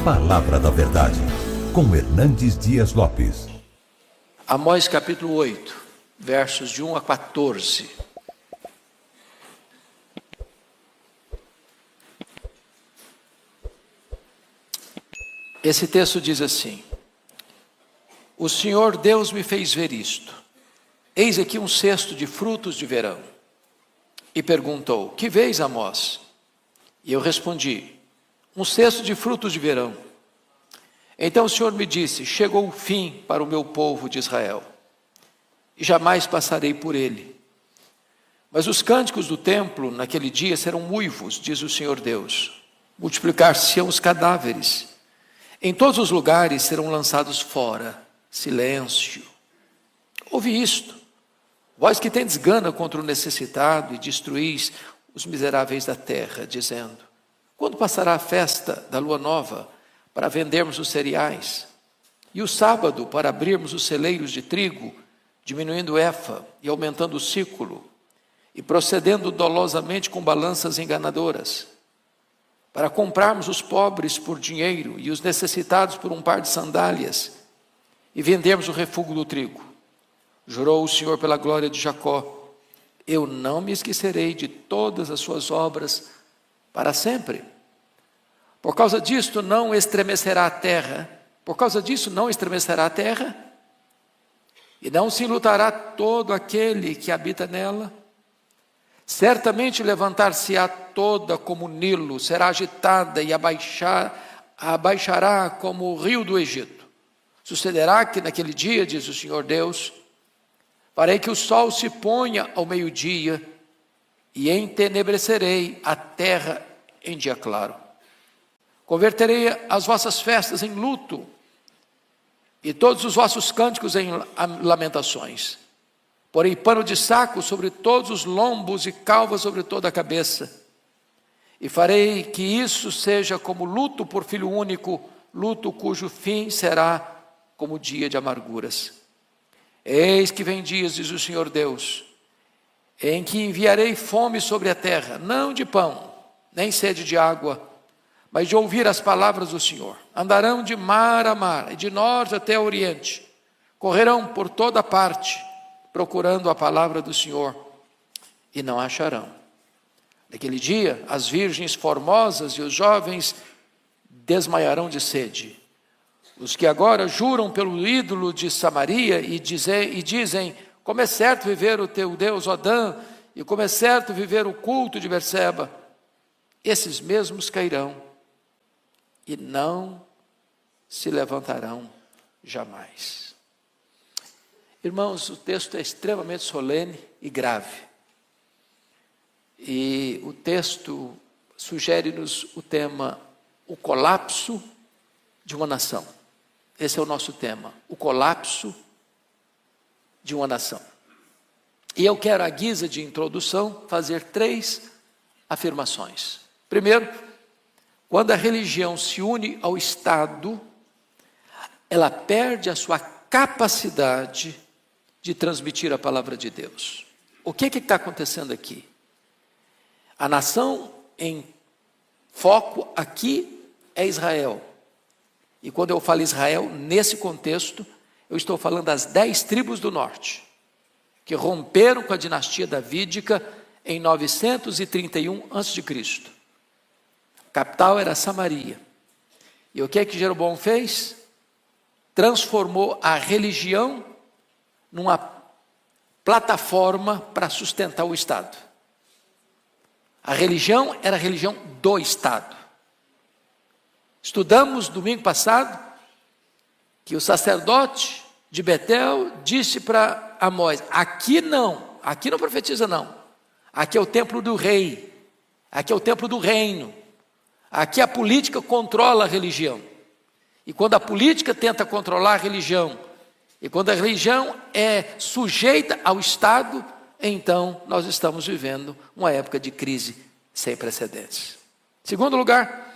Palavra da Verdade, com Hernandes Dias Lopes. Amós capítulo 8, versos de 1 a 14. Esse texto diz assim: O Senhor Deus me fez ver isto. Eis aqui um cesto de frutos de verão. E perguntou: Que vês, Amós? E eu respondi: Um cesto de frutos de verão. Então o Senhor me disse: Chegou o fim para o meu povo de Israel, e jamais passarei por ele. Mas os cânticos do templo naquele dia serão uivos, diz o Senhor Deus. Multiplicar-se-ão os cadáveres. Em todos os lugares serão lançados fora. Silêncio. Ouve isto, vós que tendes gana contra o necessitado e destruís os miseráveis da terra, dizendo: Quando passará a festa da lua nova, para vendermos os cereais, e o sábado para abrirmos os celeiros de trigo, diminuindo o efa e aumentando o ciclo, e procedendo dolosamente com balanças enganadoras, para comprarmos os pobres por dinheiro e os necessitados por um par de sandálias, e vendermos o refúgio do trigo. Jurou o Senhor pela glória de Jacó: Eu não me esquecerei de todas as suas obras para sempre. Por causa disto não estremecerá a terra, por causa disso não estremecerá a terra, e não se enlutará todo aquele que habita nela. Certamente levantar-se-á toda como o Nilo, será agitada e abaixará como o rio do Egito. Sucederá que naquele dia, diz o Senhor Deus, farei que o sol se ponha ao meio-dia, e entenebrecerei a terra em dia claro. Converterei as vossas festas em luto, e todos os vossos cânticos em lamentações. Porei pano de saco sobre todos os lombos e calvas sobre toda a cabeça. E farei que isso seja como luto por filho único, luto cujo fim será como dia de amarguras. Eis que vem dias, diz o Senhor Deus, em que enviarei fome sobre a terra, não de pão, nem sede de água, mas de ouvir as palavras do Senhor. Andarão de mar a mar, e de norte até o oriente. Correrão por toda parte, procurando a palavra do Senhor, e não acharão. Naquele dia, as virgens formosas e os jovens desmaiarão de sede. Os que agora juram pelo ídolo de Samaria e dizem: Como é certo viver o teu Deus, Odã, e como é certo viver o culto de Berseba, esses mesmos cairão e não se levantarão jamais. Irmãos, o texto é extremamente solene e grave. E o texto sugere-nos o tema: o colapso de uma nação. Esse é o nosso tema, o colapso de uma nação. E eu quero, à guisa de introdução, fazer 3 afirmações. Primeiro, quando a religião se une ao Estado, ela perde a sua capacidade de transmitir a palavra de Deus. O que está acontecendo aqui? A nação em foco aqui é Israel. E quando eu falo Israel, nesse contexto, eu estou falando das 10 tribos do norte, que romperam com a dinastia davídica em 931 a.C. A capital era Samaria. E o que é que Jeroboão fez? Transformou a religião numa plataforma para sustentar o Estado. A religião era a religião do Estado. Estudamos domingo passado que o sacerdote de Betel disse para Amós: aqui não profetiza não. Aqui é o templo do rei, aqui é o templo do reino. Aqui a política controla a religião. E quando a política tenta controlar a religião, e quando a religião é sujeita ao Estado, então nós estamos vivendo uma época de crise sem precedentes. Segundo lugar,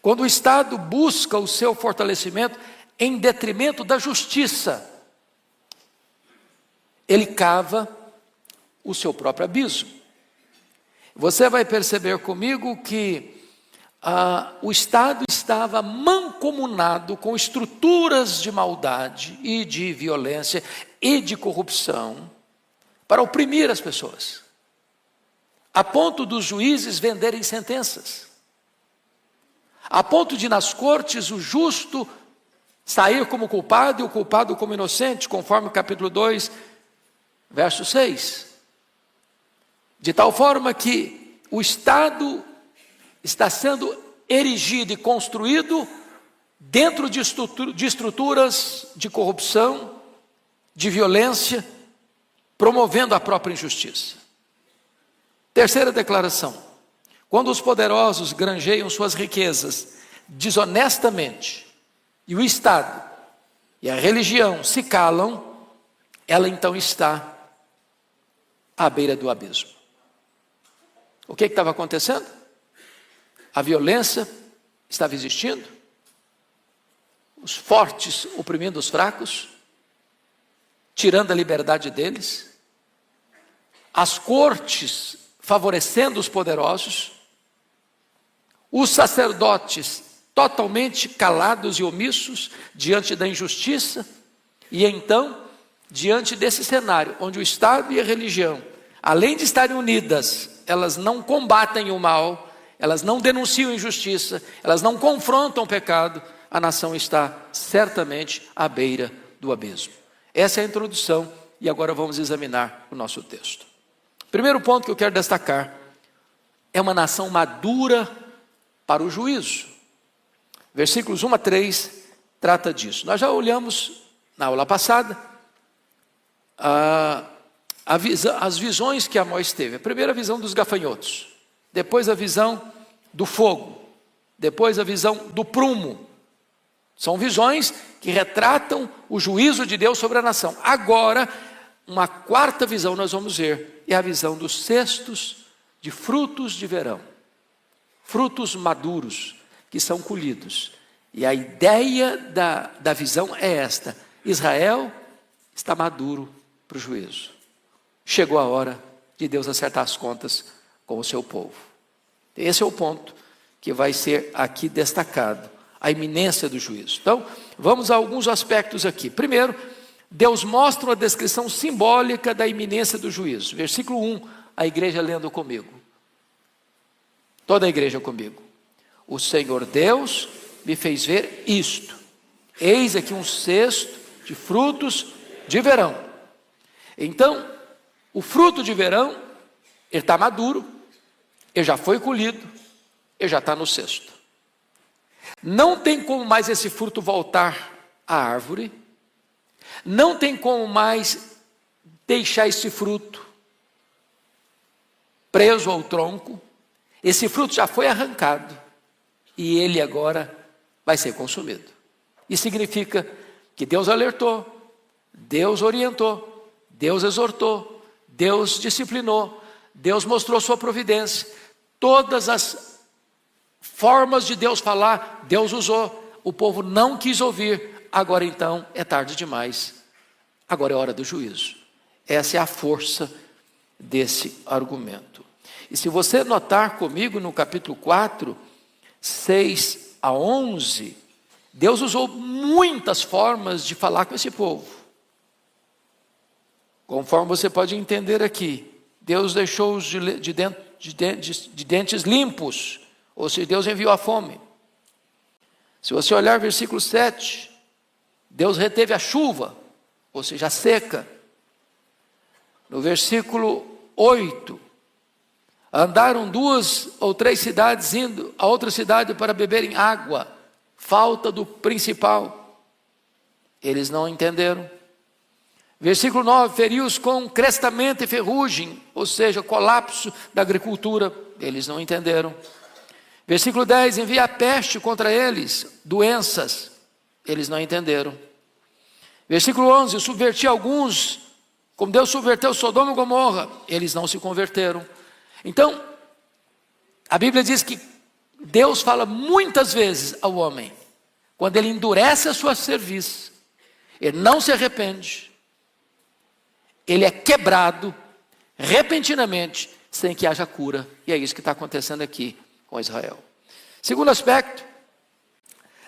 quando o Estado busca o seu fortalecimento em detrimento da justiça, ele cava o seu próprio abismo. Você vai perceber comigo que o Estado está estava mancomunado com estruturas de maldade e de violência e de corrupção para oprimir as pessoas, a ponto dos juízes venderem sentenças, a ponto de nas cortes o justo sair como culpado e o culpado como inocente, conforme o capítulo 2, verso 6. De tal forma que o Estado está sendo erigido e construído dentro de estruturas de corrupção, de violência, promovendo a própria injustiça. Terceira declaração: quando os poderosos granjeiam suas riquezas desonestamente, e o Estado e a religião se calam, ela então está à beira do abismo. O que estava acontecendo? A violência estava existindo, os fortes oprimindo os fracos, tirando a liberdade deles, as cortes favorecendo os poderosos, os sacerdotes totalmente calados e omissos diante da injustiça, e então, diante desse cenário, onde o Estado e a religião, além de estarem unidas, elas não combatem o mal, elas não denunciam injustiça, elas não confrontam o pecado, a nação está certamente à beira do abismo. Essa é a introdução e agora vamos examinar o nosso texto. Primeiro ponto que eu quero destacar é uma nação madura para o juízo. Versículos 1 a 3 trata disso. Nós já olhamos na aula passada as visões que Amós teve. A primeira visão dos gafanhotos, depois a visão do fogo, depois a visão do prumo. São visões que retratam o juízo de Deus sobre a nação. Agora, uma quarta visão nós vamos ver, é a visão dos cestos de frutos de verão. Frutos maduros que são colhidos. E a ideia da visão é esta: Israel está maduro para o juízo. Chegou a hora de Deus acertar as contas com o seu povo. Esse é o ponto que vai ser aqui destacado, a iminência do juízo. Então, vamos a alguns aspectos aqui. Primeiro, Deus mostra uma descrição simbólica da iminência do juízo. Versículo 1, a igreja lendo comigo. Toda a igreja comigo. O Senhor Deus me fez ver isto. Eis aqui um cesto de frutos de verão. Então, o fruto de verão, ele está maduro, ele já foi colhido, ele já está no cesto. Não tem como mais esse fruto voltar à árvore, não tem como mais deixar esse fruto preso ao tronco. Esse fruto já foi arrancado e ele agora vai ser consumido. Isso significa que Deus alertou, Deus orientou, Deus exortou, Deus disciplinou, Deus mostrou sua providência. Todas as formas de Deus falar, Deus usou. O povo não quis ouvir. Agora então é tarde demais. Agora é hora do juízo. Essa é a força desse argumento. E se você notar comigo no capítulo 4, 6 a 11, Deus usou muitas formas de falar com esse povo. Conforme você pode entender aqui, Deus deixou-os de dentes limpos, ou seja, Deus enviou a fome. Se você olhar versículo 7, Deus reteve a chuva, ou seja, a seca. No versículo 8, andaram 2 ou 3 cidades indo a outra cidade para beberem água, falta do principal. Eles não entenderam. Versículo 9, feriu-os com crestamento e ferrugem, ou seja, colapso da agricultura. Eles não entenderam. Versículo 10, envia a peste contra eles, doenças. Eles não entenderam. Versículo 11, subverti alguns, como Deus subverteu Sodoma e Gomorra. Eles não se converteram. Então, a Bíblia diz que Deus fala muitas vezes ao homem, quando ele endurece a sua cerviz, ele não se arrepende, ele é quebrado repentinamente, sem que haja cura. E é isso que está acontecendo aqui com Israel. Segundo aspecto,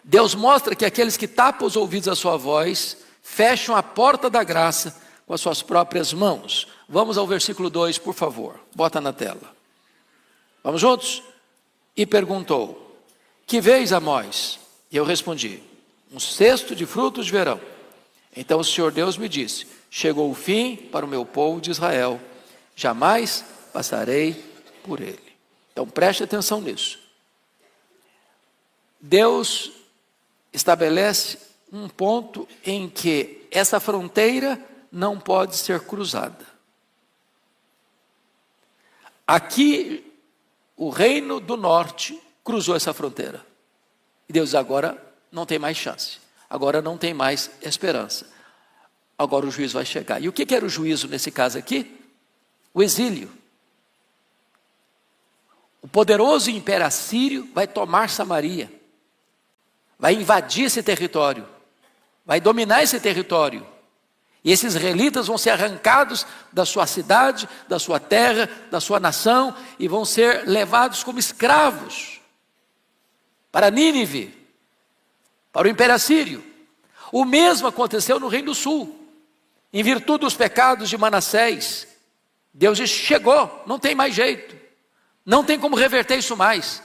Deus mostra que aqueles que tapam os ouvidos à sua voz, fecham a porta da graça com as suas próprias mãos. Vamos ao versículo 2, por favor. Bota na tela. Vamos juntos? E perguntou: que vês, Amós? E eu respondi: um cesto de frutos de verão. Então o Senhor Deus me disse: chegou o fim para o meu povo de Israel, jamais passarei por ele. Então preste atenção nisso. Deus estabelece um ponto em que essa fronteira não pode ser cruzada. Aqui, o reino do norte cruzou essa fronteira. E Deus diz: agora não tem mais chance. Agora não tem mais esperança. Agora o juízo vai chegar. E o que era o juízo nesse caso aqui? O exílio. O poderoso império assírio vai tomar Samaria. Vai invadir esse território. Vai dominar esse território. E esses israelitas vão ser arrancados da sua cidade, da sua terra, da sua nação, e vão ser levados como escravos para Nínive, para o Império Assírio. O mesmo aconteceu no Reino do Sul, em virtude dos pecados de Manassés. Deus disse: chegou, não tem mais jeito, não tem como reverter isso mais.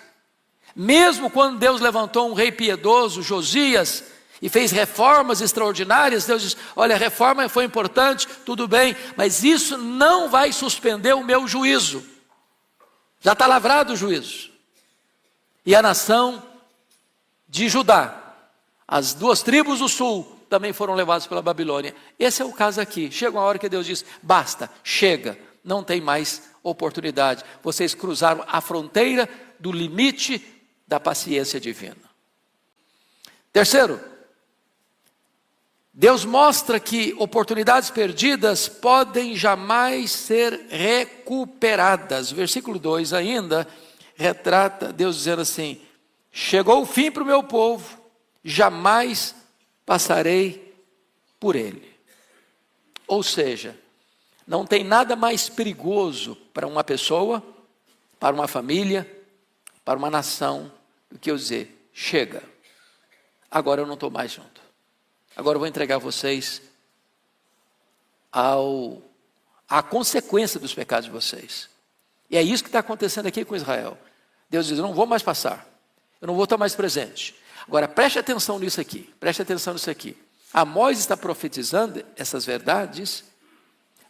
Mesmo quando Deus levantou um rei piedoso, Josias, e fez reformas extraordinárias, Deus diz: olha, a reforma foi importante, tudo bem, mas isso não vai suspender o meu juízo. Já está lavrado o juízo. E a nação de Judá, as 2 tribos do sul, também foram levadas pela Babilônia. Esse é o caso aqui. Chega uma hora que Deus diz: basta, chega, não tem mais oportunidade. Vocês cruzaram a fronteira do limite da paciência divina. Terceiro, Deus mostra que oportunidades perdidas podem jamais ser recuperadas. Versículo 2 ainda retrata Deus dizendo assim: chegou o fim para o meu povo, jamais passarei por ele. Ou seja, não tem nada mais perigoso para uma pessoa, para uma família, para uma nação, do que eu dizer: chega, agora eu não estou mais junto. Agora eu vou entregar vocês à consequência dos pecados de vocês. E é isso que está acontecendo aqui com Israel. Deus diz: eu não vou mais passar, eu não vou estar mais presente. Agora preste atenção nisso aqui, preste atenção nisso aqui. Amós está profetizando essas verdades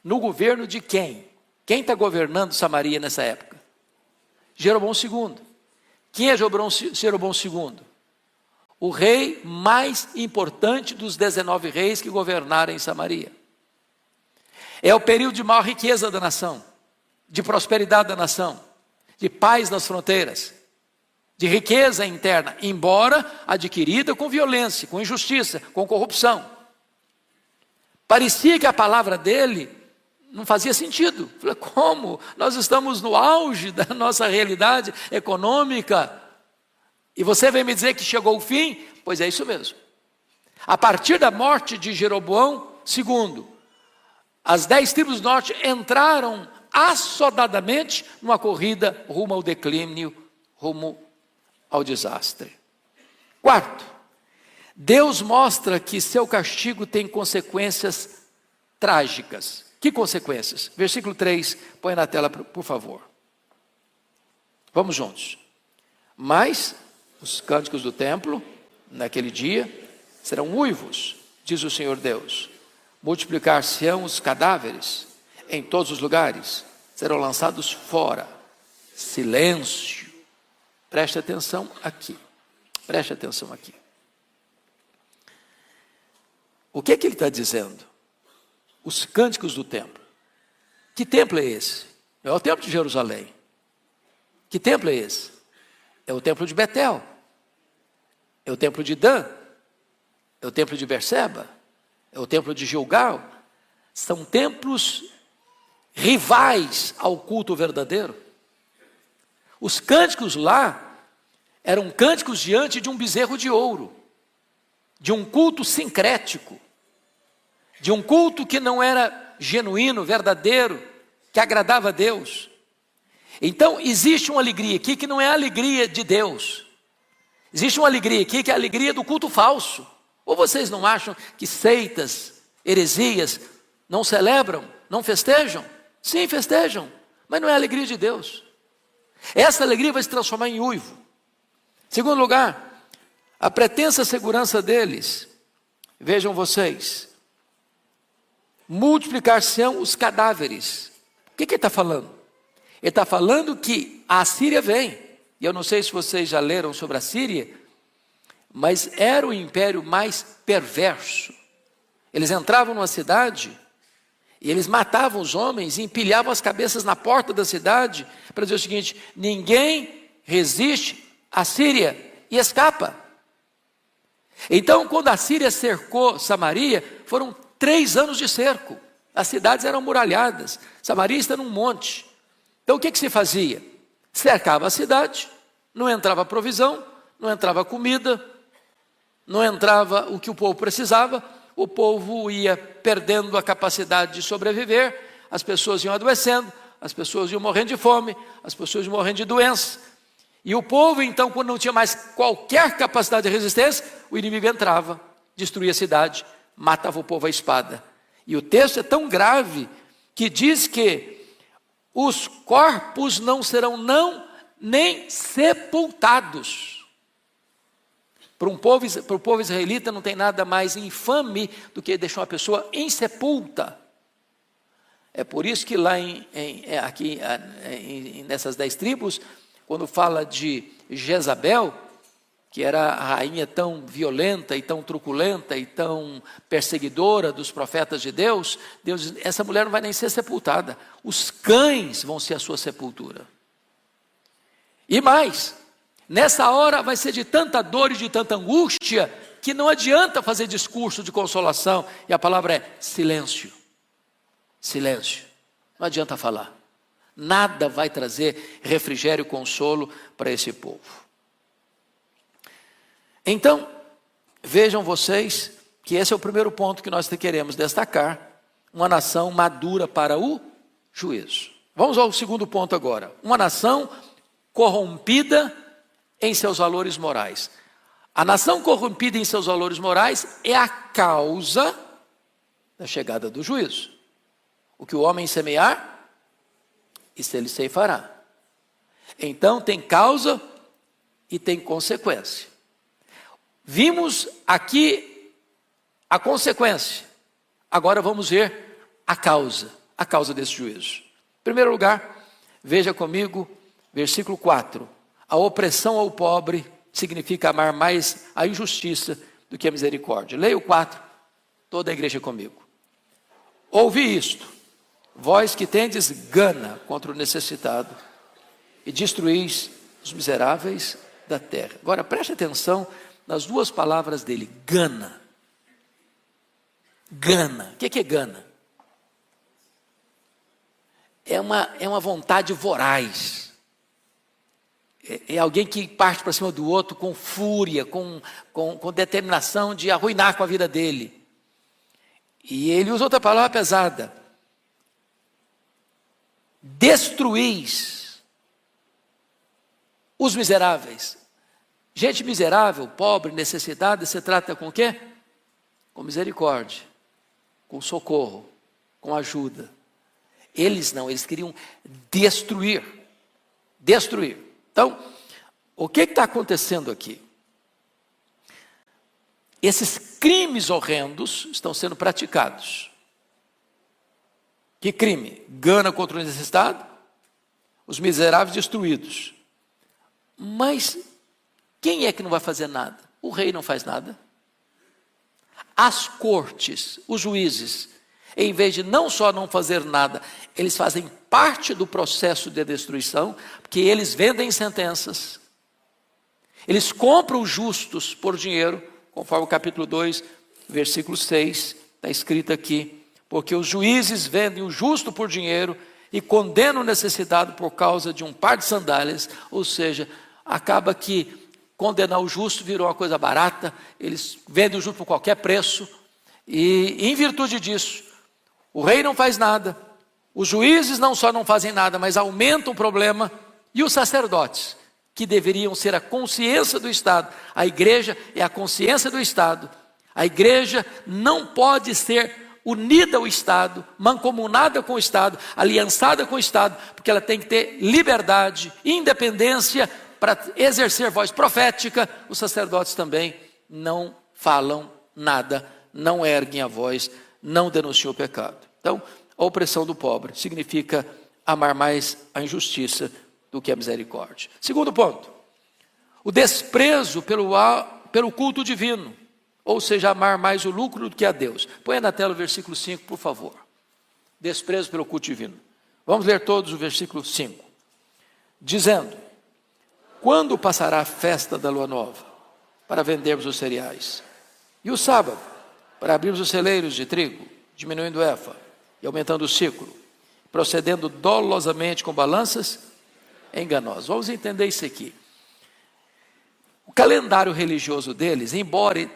no governo de quem? Quem está governando Samaria nessa época? Jeroboão II. Quem é Jeroboão II? O rei mais importante dos 19 reis que governaram em Samaria. É o período de maior riqueza da nação, de prosperidade da nação, de paz nas fronteiras, de riqueza interna, embora adquirida com violência, com injustiça, com corrupção. Parecia que a palavra dele não fazia sentido. Falei: como? Nós estamos no auge da nossa realidade econômica, e você vem me dizer que chegou o fim? Pois é isso mesmo. A partir da morte de Jeroboão II, as 10 tribos do norte entraram assodadamente numa corrida rumo ao declínio, rumo ao desastre. Quarto, Deus mostra que seu castigo tem consequências trágicas. Que consequências? Versículo 3, põe na tela, por favor. Vamos juntos. Mas os cânticos do templo, naquele dia, serão uivos, diz o Senhor Deus. Multiplicar-se-ão os cadáveres em todos os lugares, serão lançados fora. Silêncio. Preste atenção aqui. Preste atenção aqui. O que é que ele está dizendo? Os cânticos do templo. Que templo é esse? É o templo de Jerusalém. Que templo é esse? É o templo de Betel, é o templo de Dan, é o templo de Berseba, é o templo de Gilgal. São templos rivais ao culto verdadeiro. Os cânticos lá eram cânticos diante de um bezerro de ouro, de um culto sincrético, de um culto que não era genuíno, verdadeiro, que agradava a Deus. Então existe uma alegria aqui que não é a alegria de Deus, Existe uma alegria aqui que é a alegria do culto falso. Ou vocês não acham que seitas, heresias, não celebram, não festejam? Sim, festejam, mas não é a alegria de Deus. Essa alegria vai se transformar em uivo. Segundo lugar, a pretensa segurança deles, vejam vocês, multiplicar-se-ão os cadáveres. O que ele está falando? Ele está falando que a Assíria vem. E eu não sei se vocês já leram sobre a Síria, mas era o império mais perverso. Eles entravam numa cidade e eles matavam os homens e empilhavam as cabeças na porta da cidade para dizer o seguinte: ninguém resiste à Síria e escapa. Então, quando a Síria cercou Samaria, foram 3 anos de cerco. As cidades eram muralhadas. Samaria está num monte. Então o que se fazia? Cercava a cidade, não entrava provisão, não entrava comida, não entrava o que o povo precisava, o povo ia perdendo a capacidade de sobreviver, as pessoas iam adoecendo, as pessoas iam morrendo de fome, as pessoas iam morrendo de doença. E o povo, então, quando não tinha mais qualquer capacidade de resistência, o inimigo entrava, destruía a cidade, matava o povo à espada. E o texto é tão grave que diz que os corpos não serão nem sepultados. Para o povo israelita não tem nada mais infame do que deixar uma pessoa insepulta. É por isso que lá nessas 10 tribos, quando fala de Jezabel, que era a rainha tão violenta e tão truculenta e tão perseguidora dos profetas de Deus, Deus diz: essa mulher não vai nem ser sepultada, os cães vão ser a sua sepultura. E mais, nessa hora vai ser de tanta dor e de tanta angústia, que não adianta fazer discurso de consolação, e a palavra é silêncio. Silêncio, não adianta falar, nada vai trazer refrigério e consolo para esse povo. Então, vejam vocês que esse é o primeiro ponto que nós queremos destacar, uma nação madura para o juízo. Vamos ao segundo ponto agora, uma nação corrompida em seus valores morais. A nação corrompida em seus valores morais é a causa da chegada do juízo. O que o homem semear, isso ele ceifará. Então tem causa e tem consequência. Vimos aqui a consequência, agora vamos ver a causa desse juízo. Em primeiro lugar, veja comigo, versículo 4. A opressão ao pobre significa amar mais a injustiça do que a misericórdia. Leia o 4, toda a igreja comigo. Ouvi isto, vós que tendes gana contra o necessitado e destruís os miseráveis da terra. Agora preste atenção nas 2 palavras dele, gana. Gana, o que é gana? É uma vontade voraz. É alguém que parte para cima do outro com fúria, com determinação de arruinar com a vida dele. E ele usa outra palavra pesada. Destruís os miseráveis. Gente miserável, pobre, necessitada, se trata com o quê? Com misericórdia, com socorro, com ajuda. Eles não, eles queriam destruir. Destruir. Então, o que está acontecendo aqui? Esses crimes horrendos estão sendo praticados. Que crime? Gana contra o necessitado, os miseráveis destruídos. Mas quem é que não vai fazer nada? O rei não faz nada. As cortes, os juízes, em vez de não só não fazer nada, eles fazem parte do processo de destruição, porque eles vendem sentenças. Eles compram os justos por dinheiro, conforme o capítulo 2, versículo 6, está escrito aqui. Porque os juízes vendem o justo por dinheiro e condenam o necessitado por causa de um par de sandálias, ou seja, acaba que condenar o justo virou uma coisa barata, eles vendem o justo por qualquer preço, e em virtude disso, o rei não faz nada, os juízes não só não fazem nada, mas aumentam o problema, e os sacerdotes, que deveriam ser a consciência do Estado. A igreja é a consciência do Estado. A igreja não pode ser unida ao Estado, mancomunada com o Estado, aliançada com o Estado, porque ela tem que ter liberdade, independência para exercer voz profética. Os sacerdotes também não falam nada, não erguem a voz, não denunciam o pecado. Então, a opressão do pobre significa amar mais a injustiça do que a misericórdia. Segundo ponto, o desprezo pelo culto divino, ou seja, amar mais o lucro do que a Deus. Põe na tela o versículo 5, por favor. Desprezo pelo culto divino. Vamos ler todos o versículo 5. Dizendo: quando passará a festa da lua nova, para vendermos os cereais, e o sábado, para abrirmos os celeiros de trigo, diminuindo o efa e aumentando o ciclo, procedendo dolosamente com balanças enganosas. Vamos entender isso aqui. O calendário religioso deles, embora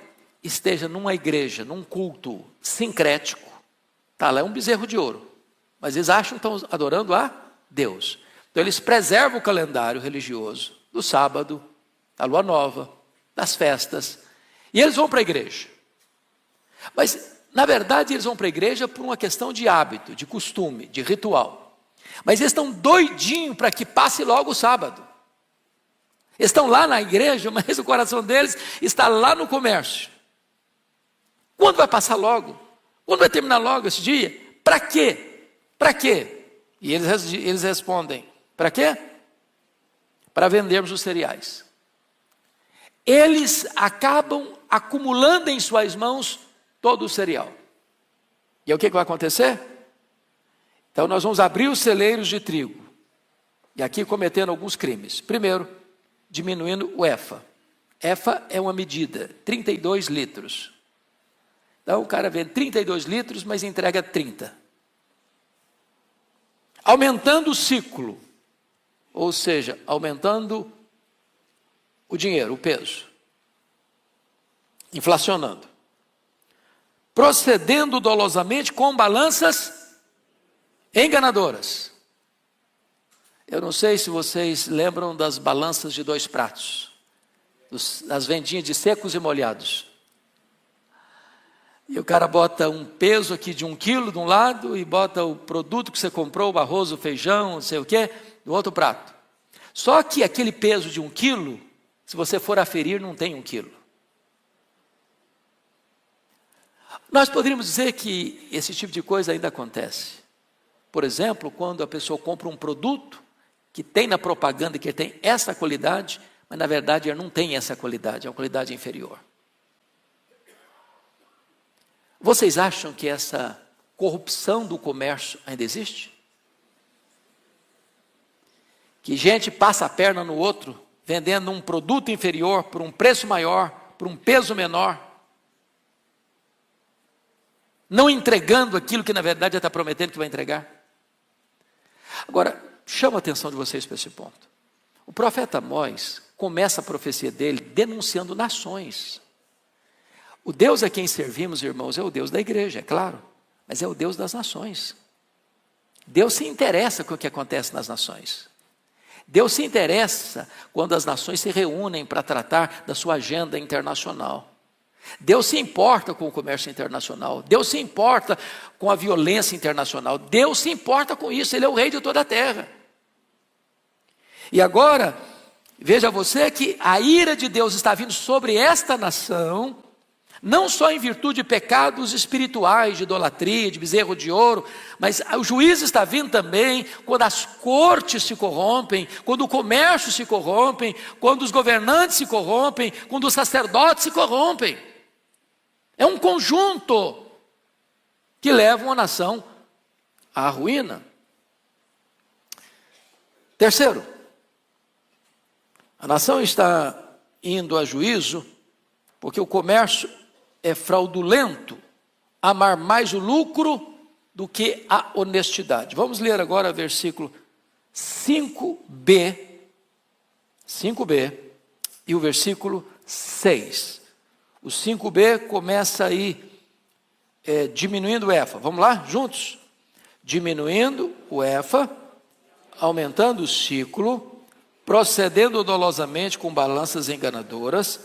esteja numa igreja, num culto sincrético, tá lá, é um bezerro de ouro, mas eles acham que estão adorando a Deus. Então eles preservam o calendário religioso do sábado, da lua nova, das festas, e eles vão para a igreja. Mas, na verdade, eles vão para a igreja por uma questão de hábito, de costume, de ritual. Mas eles estão doidinhos para que passe logo o sábado. Eles estão lá na igreja, mas o coração deles está lá no comércio. Quando vai passar logo? Quando vai terminar logo esse dia? Para quê? Para quê? E eles respondem: para quê? Para vendermos os cereais. Eles acabam acumulando em suas mãos todo o cereal. E aí o que vai acontecer? Então nós vamos abrir os celeiros de trigo. E aqui cometendo alguns crimes. Primeiro, diminuindo o efa. Efa é uma medida, 32 litros. Então o cara vende 32 litros, mas entrega 30. Aumentando o ciclo, ou seja, aumentando o dinheiro, o peso. Inflacionando. Procedendo dolosamente com balanças enganadoras. Eu não sei se vocês lembram das balanças de 2 pratos, das vendinhas de secos e molhados. E o cara bota um peso aqui de 1 quilo de um lado e bota o produto que você comprou, o arroz, o feijão, não sei o quê, do outro prato. Só que aquele peso de 1 quilo, se você for aferir, não tem 1 quilo. Nós poderíamos dizer que esse tipo de coisa ainda acontece. Por exemplo, quando a pessoa compra um produto que tem na propaganda que tem essa qualidade, mas na verdade ele não tem essa qualidade, é uma qualidade inferior. Vocês acham que essa corrupção do comércio ainda existe? Que gente passa a perna no outro, vendendo um produto inferior por um preço maior, por um peso menor, não entregando aquilo que na verdade está prometendo que vai entregar. Agora, chamo a atenção de vocês para esse ponto. O profeta Amós começa a profecia dele denunciando nações. O Deus a quem servimos, irmãos, é o Deus da igreja, é claro, mas é o Deus das nações. Deus se interessa com o que acontece nas nações. Deus se interessa quando as nações se reúnem para tratar da sua agenda internacional. Deus se importa com o comércio internacional. Deus se importa com a violência internacional. Deus se importa com isso. Ele é o rei de toda a terra. E agora, veja você que a ira de Deus está vindo sobre esta nação, não só em virtude de pecados espirituais, de idolatria, de bezerro de ouro, mas o juízo está vindo também quando as cortes se corrompem, quando o comércio se corrompe, quando os governantes se corrompem, quando os sacerdotes se corrompem. É um conjunto que leva uma nação à ruína. Terceiro, a nação está indo a juízo porque o comércio é fraudulento, amar mais o lucro do que a honestidade. Vamos ler agora o versículo 5b e o versículo 6. O 5b começa aí diminuindo o efa. Vamos lá, juntos? Diminuindo o efa, aumentando o ciclo, procedendo dolosamente com balanças enganadoras,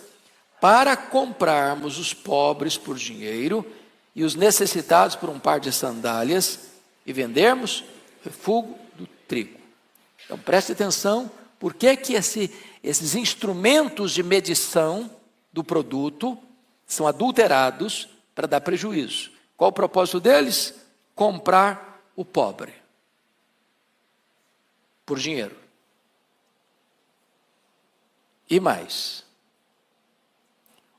para comprarmos os pobres por dinheiro e os necessitados por um par de sandálias e vendermos refúgio do trigo. Então preste atenção, por que esses instrumentos de medição do produto são adulterados para dar prejuízo. Qual o propósito deles? Comprar o pobre por dinheiro. E mais,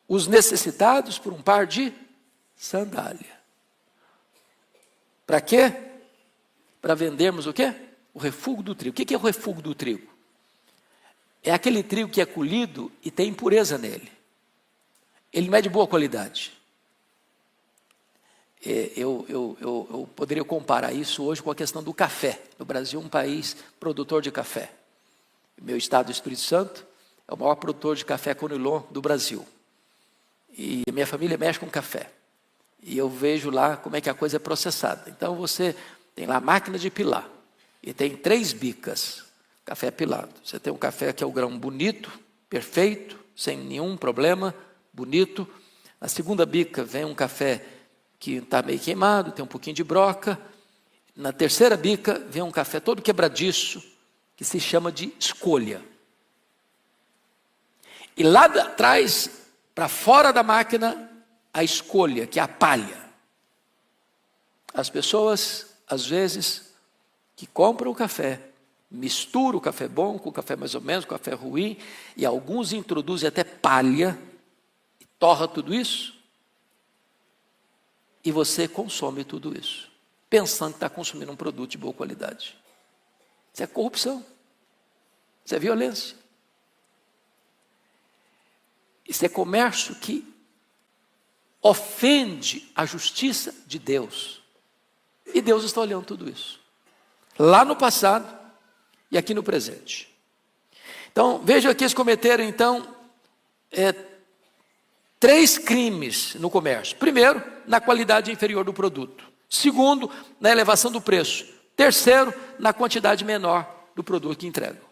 os necessitados por um par de sandália. Para quê? Para vendermos o quê? O refúgio do trigo. O que é o refúgio do trigo? É aquele trigo que é colhido e tem impureza nele. Ele não é de boa qualidade. Eu poderia comparar isso hoje com a questão do café. O Brasil é um país produtor de café. Meu estado, do Espírito Santo, é o maior produtor de café Conilon do Brasil. E a minha família mexe com café. E eu vejo lá como é que a coisa é processada. Então você tem lá a máquina de pilar. E tem 3 bicas, café pilado. Você tem um café que é o grão bonito, perfeito, sem nenhum problema, bonito. Na segunda bica vem um café que está meio queimado, tem um pouquinho de broca. Na terceira bica vem um café todo quebradiço, que se chama de escolha. E lá atrás, para fora da máquina, a escolha, que é a palha. As pessoas, às vezes, que compram o café, misturam o café bom com o café mais ou menos, com o café ruim, e alguns introduzem até palha, e torra tudo isso, e você consome tudo isso, pensando que está consumindo um produto de boa qualidade. Isso é corrupção, isso é violência. Isso é comércio que ofende a justiça de Deus. E Deus está olhando tudo isso. Lá no passado e aqui no presente. Então, veja que eles cometeram, então, 3 crimes no comércio. Primeiro, na qualidade inferior do produto. Segundo, na elevação do preço. Terceiro, na quantidade menor do produto que entregam.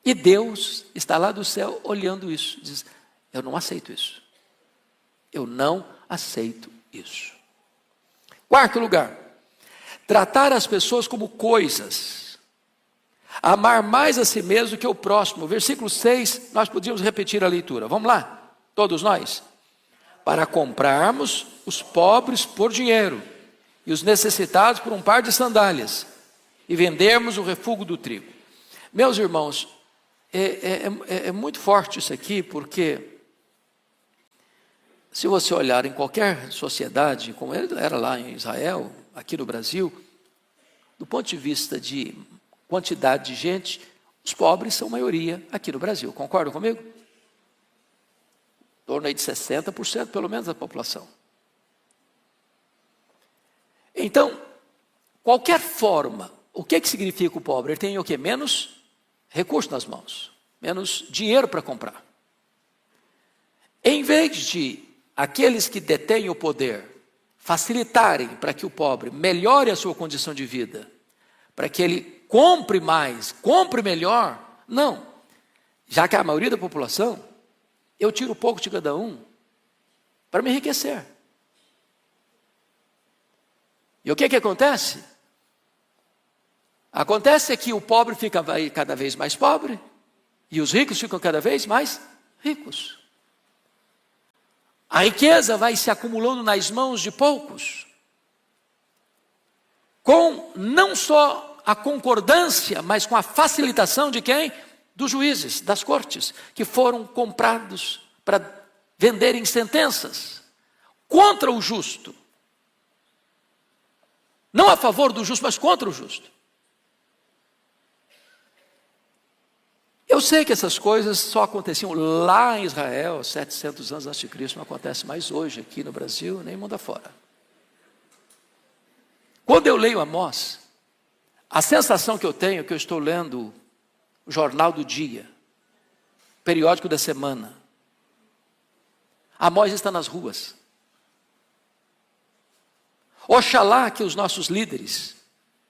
E Deus está lá do céu olhando isso. Diz, eu não aceito isso. Eu não aceito isso. Quarto lugar, tratar as pessoas como coisas. Amar mais a si mesmo que o próximo. Versículo 6, nós podíamos repetir a leitura. Vamos lá, todos nós. Para comprarmos os pobres por dinheiro e os necessitados por um par de sandálias e vendermos o refúgio do trigo. Meus irmãos, é muito forte isso aqui, porque se você olhar em qualquer sociedade, como era lá em Israel, aqui no Brasil, do ponto de vista de quantidade de gente, os pobres são maioria aqui no Brasil. Concordam comigo? Em torno aí de 60% pelo menos da população. Então, qualquer forma, o que significa o pobre? Ele tem o quê? Menos recurso nas mãos, menos dinheiro para comprar. Em vez de aqueles que detêm o poder facilitarem para que o pobre melhore a sua condição de vida, para que ele compre mais, compre melhor, não. Já que a maioria da população, eu tiro um pouco de cada um para me enriquecer. E o que acontece? Acontece que o pobre fica cada vez mais pobre e os ricos ficam cada vez mais ricos. A riqueza vai se acumulando nas mãos de poucos, com não só a concordância, mas com a facilitação de quem? Dos juízes, das cortes, que foram comprados para venderem sentenças contra o justo. Não a favor do justo, mas contra o justo. Eu sei que essas coisas só aconteciam lá em Israel, 700 anos antes de Cristo, não acontece mais hoje aqui no Brasil, nem mundo afora. Quando eu leio Amós, a sensação que eu tenho é que eu estou lendo o jornal do dia, periódico da semana. Amós está nas ruas. Oxalá que os nossos líderes,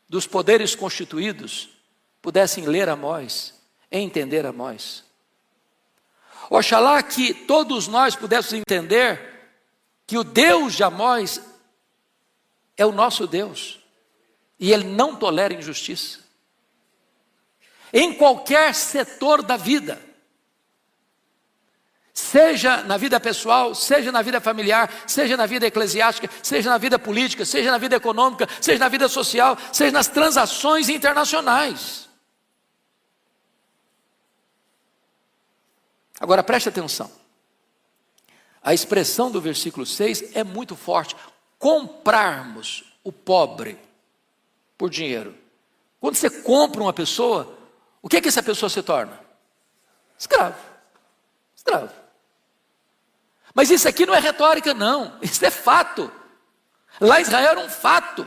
dos poderes constituídos, pudessem ler Amós, entender Amós. Oxalá que todos nós pudéssemos entender que o Deus de Amós é o nosso Deus, e Ele não tolera injustiça, em qualquer setor da vida, seja na vida pessoal, seja na vida familiar, seja na vida eclesiástica, seja na vida política, seja na vida econômica, seja na vida social, seja nas transações internacionais. Agora preste atenção, a expressão do versículo 6 é muito forte: comprarmos o pobre por dinheiro. Quando você compra uma pessoa, o que é que essa pessoa se torna? Escravo. Escravo. Mas isso aqui não é retórica, não, isso é fato. Lá em Israel era um fato.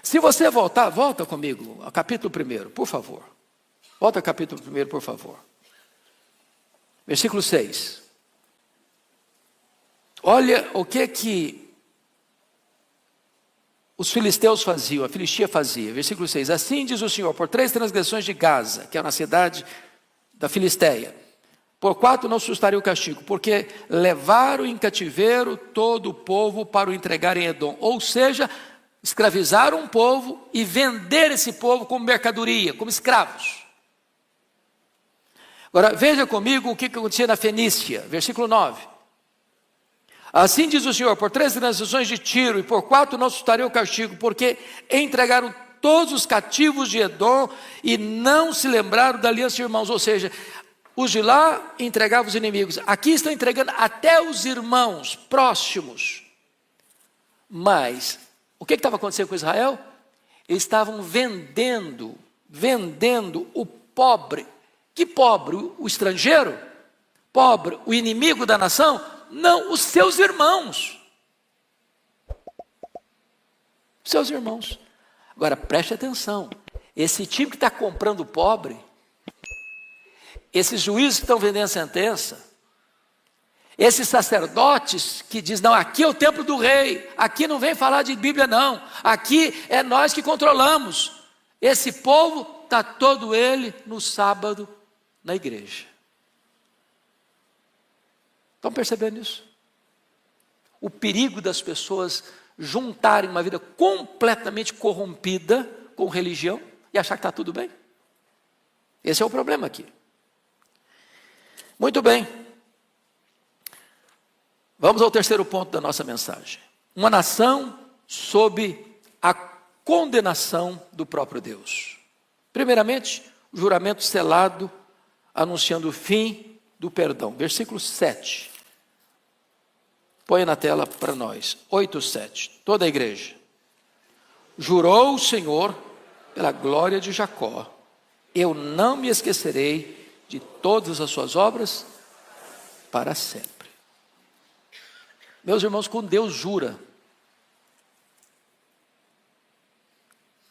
Se você volta comigo ao capítulo 1, por favor. Volta ao capítulo 1, por favor. Versículo 6. Olha o que os filisteus faziam, a Filistia fazia. Versículo 6. Assim diz o Senhor: por 3 transgressões de Gaza, que é uma cidade da Filisteia, por 4 não sustaria o castigo, porque levaram em cativeiro todo o povo para o entregar em Edom. Ou seja, escravizaram um povo e vender esse povo como mercadoria, como escravos. Agora veja comigo o que acontecia na Fenícia, versículo 9. Assim diz o Senhor: por 3 transgressões de Tiro e por 4 não sustaria o castigo, porque entregaram todos os cativos de Edom e não se lembraram da aliança de irmãos. Ou seja, os de lá entregavam os inimigos, aqui estão entregando até os irmãos próximos. Mas o que estava acontecendo com Israel? Eles estavam vendendo o pobre. Que pobre? O estrangeiro? Pobre, o inimigo da nação? Não, os seus irmãos. Seus irmãos. Agora preste atenção, esse time que está comprando o pobre, esses juízes que estão vendendo sentença, esses sacerdotes que dizem: não, aqui é o templo do rei, aqui não vem falar de Bíblia não, aqui é nós que controlamos. Esse povo está todo ele no sábado na igreja. Estão percebendo isso? O perigo das pessoas juntarem uma vida completamente corrompida com religião e achar que está tudo bem. Esse é o problema aqui. Muito bem. Vamos ao terceiro ponto da nossa mensagem. Uma nação sob a condenação do próprio Deus. Primeiramente, o juramento selado anunciando o fim do perdão. Versículo 7. Põe na tela para nós. 8:7. Toda a igreja. Jurou o Senhor pela glória de Jacó: eu não me esquecerei de todas as suas obras para sempre. Meus irmãos, quando Deus jura,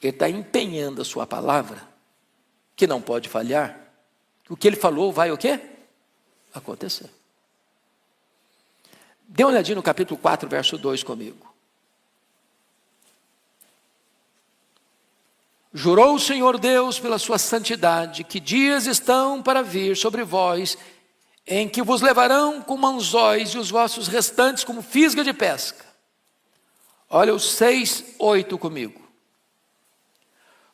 Ele está empenhando a sua palavra, que não pode falhar. O que Ele falou vai o quê? Acontecer. Dê uma olhadinha no capítulo 4, verso 2 comigo. Jurou o Senhor Deus pela sua santidade, que dias estão para vir sobre vós, em que vos levarão como anzóis e os vossos restantes como fisga de pesca. Olha o 6:8 comigo.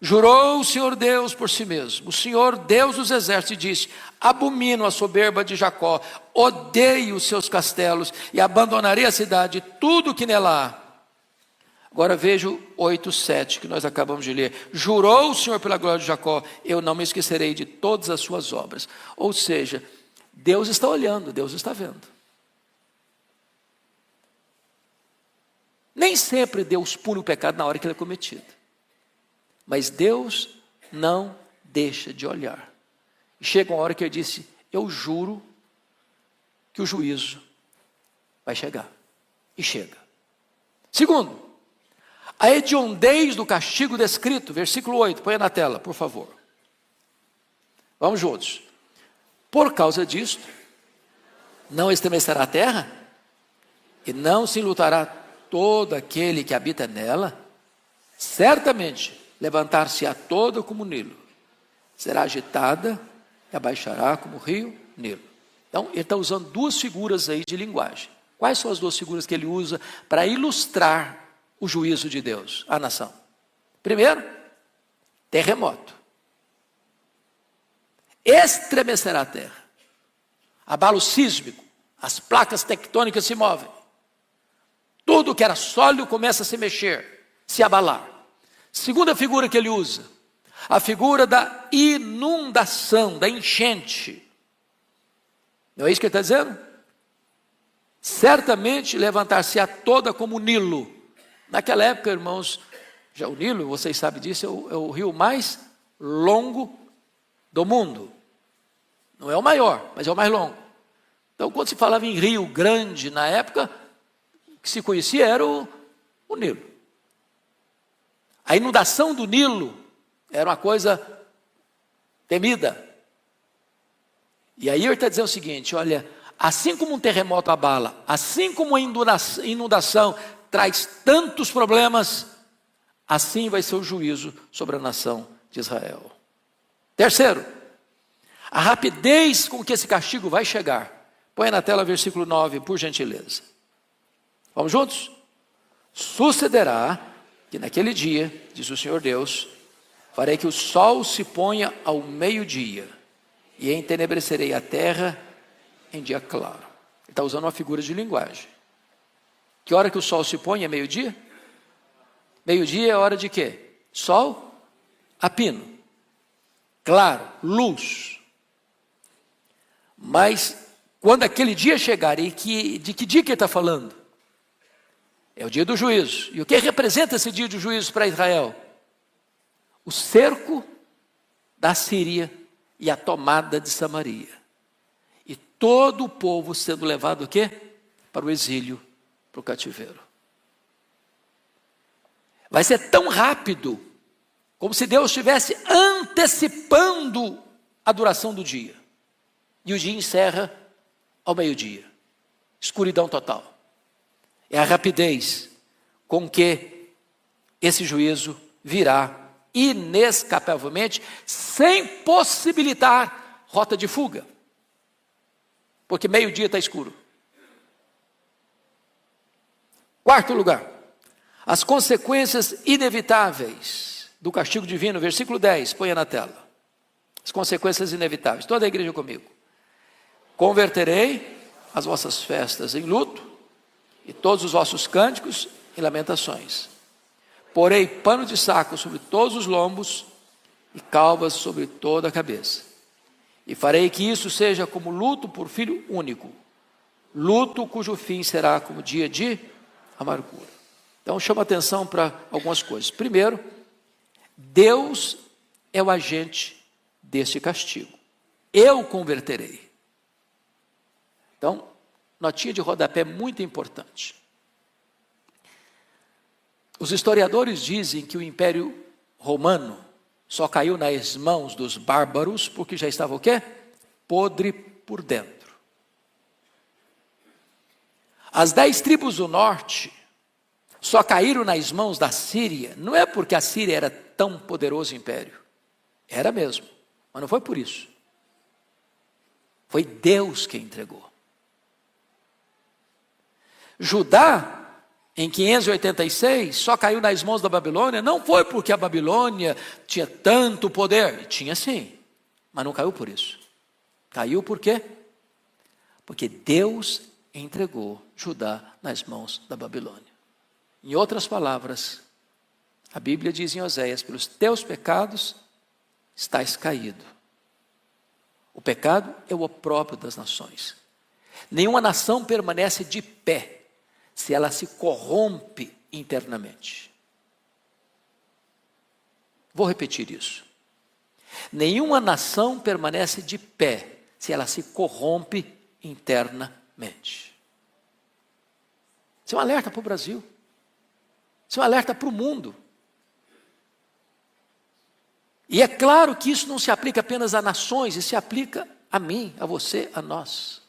Jurou o Senhor Deus por si mesmo, o Senhor Deus dos exércitos, e disse: abomino a soberba de Jacó, odeio os seus castelos, e abandonarei a cidade e tudo que nela há. Agora veja o 8:7 que nós acabamos de ler. Jurou o Senhor pela glória de Jacó: eu não me esquecerei de todas as suas obras. Ou seja, Deus está olhando, Deus está vendo. Nem sempre Deus pune o pecado na hora que ele é cometido. Mas Deus não deixa de olhar. E chega uma hora que ele disse: eu juro que o juízo vai chegar. E chega. Segundo, a hediondez do castigo descrito, versículo 8, põe na tela, por favor. Vamos juntos. Por causa disto, não estremecerá a terra, e não se enlutará todo aquele que habita nela. Certamente levantar-se-á toda como o Nilo, será agitada e abaixará como o rio Nilo. Então, ele está usando duas figuras aí de linguagem. Quais são as duas figuras que ele usa para ilustrar o juízo de Deus à nação? Primeiro, terremoto. Estremecerá a terra. Abalo sísmico. As placas tectônicas se movem. Tudo que era sólido começa a se mexer, se abalar. Segunda figura que ele usa, a figura da inundação, da enchente. Não é isso que ele está dizendo? Certamente levantar-se-á toda como o Nilo. Naquela época, irmãos, já o Nilo, vocês sabem disso, é o rio mais longo do mundo. Não é o maior, mas é o mais longo. Então, quando se falava em rio grande na época, o que se conhecia era o Nilo. A inundação do Nilo era uma coisa temida. E aí ele está dizendo o seguinte, olha, assim como um terremoto abala, assim como a inundação traz tantos problemas, assim vai ser o juízo sobre a nação de Israel. Terceiro, a rapidez com que esse castigo vai chegar. Põe na tela o versículo 9, por gentileza. Vamos juntos? Sucederá que naquele dia, diz o Senhor Deus, farei que o sol se ponha ao meio-dia, e entenebrecerei a terra em dia claro. Ele está usando uma figura de linguagem. Que hora que o sol se põe é meio-dia? Meio-dia é hora de quê? Sol a pino. Claro, luz. Mas quando aquele dia chegar, de que dia que ele está falando? É o dia do juízo. E o que representa esse dia do juízo para Israel? O cerco da Síria e a tomada de Samaria. E todo o povo sendo levado o quê? Para o exílio, para o cativeiro. Vai ser tão rápido, como se Deus estivesse antecipando a duração do dia. E o dia encerra ao meio-dia. Escuridão total. É a rapidez com que esse juízo virá inescapavelmente, sem possibilitar rota de fuga. Porque meio-dia está escuro. Quarto lugar, as consequências inevitáveis do castigo divino, versículo 10, ponha na tela. As consequências inevitáveis. Toda a igreja comigo. Converterei as vossas festas em luto e todos os vossos cânticos em lamentações. Porei pano de saco sobre todos os lombos e calvas sobre toda a cabeça. E farei que isso seja como luto por filho único, luto cujo fim será como dia de amargura. Então chama atenção para algumas coisas. Primeiro, Deus é o agente deste castigo. Eu converterei. Então, notinha de rodapé muito importante. Os historiadores dizem que o Império Romano só caiu nas mãos dos bárbaros porque já estava o quê? Podre por dentro. As 10 tribos do norte só caíram nas mãos da Síria, não é porque a Síria era tão poderoso império. Era mesmo, mas não foi por isso. Foi Deus quem entregou. Judá, em 586, só caiu nas mãos da Babilônia, não foi porque a Babilônia tinha tanto poder, tinha sim, mas não caiu por isso. Caiu por quê? Porque Deus entregou Judá nas mãos da Babilônia. Em outras palavras, a Bíblia diz em Oséias, pelos teus pecados estás caído. O pecado é o opróbrio das nações. Nenhuma nação permanece de pé se ela se corrompe internamente. Vou repetir isso. Nenhuma nação permanece de pé se ela se corrompe internamente. Isso é um alerta para o Brasil. Isso é um alerta para o mundo. E é claro que isso não se aplica apenas a nações, isso se aplica a mim, a você, a nós.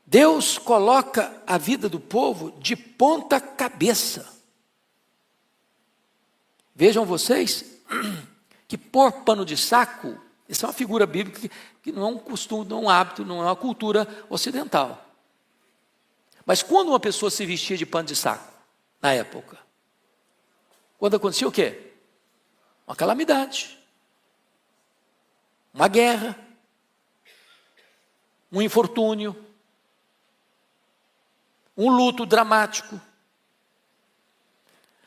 Deus coloca a vida do povo de ponta cabeça. Vejam vocês que pôr pano de saco, isso é uma figura bíblica que não é um costume, não é um hábito, não é uma cultura ocidental. Mas quando uma pessoa se vestia de pano de saco, na época, quando acontecia o quê? Uma calamidade, uma guerra, um infortúnio, um luto dramático.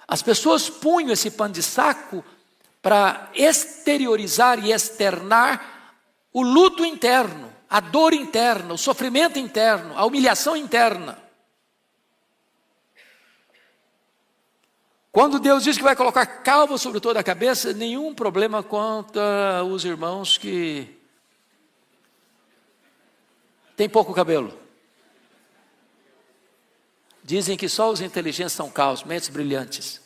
As pessoas punham esse pano de saco para exteriorizar e externar o luto interno, a dor interna, o sofrimento interno, a humilhação interna. Quando Deus diz que vai colocar calva sobre toda a cabeça, nenhum problema contra os irmãos que têm pouco cabelo. Dizem que só os inteligentes são calvos, mentes brilhantes.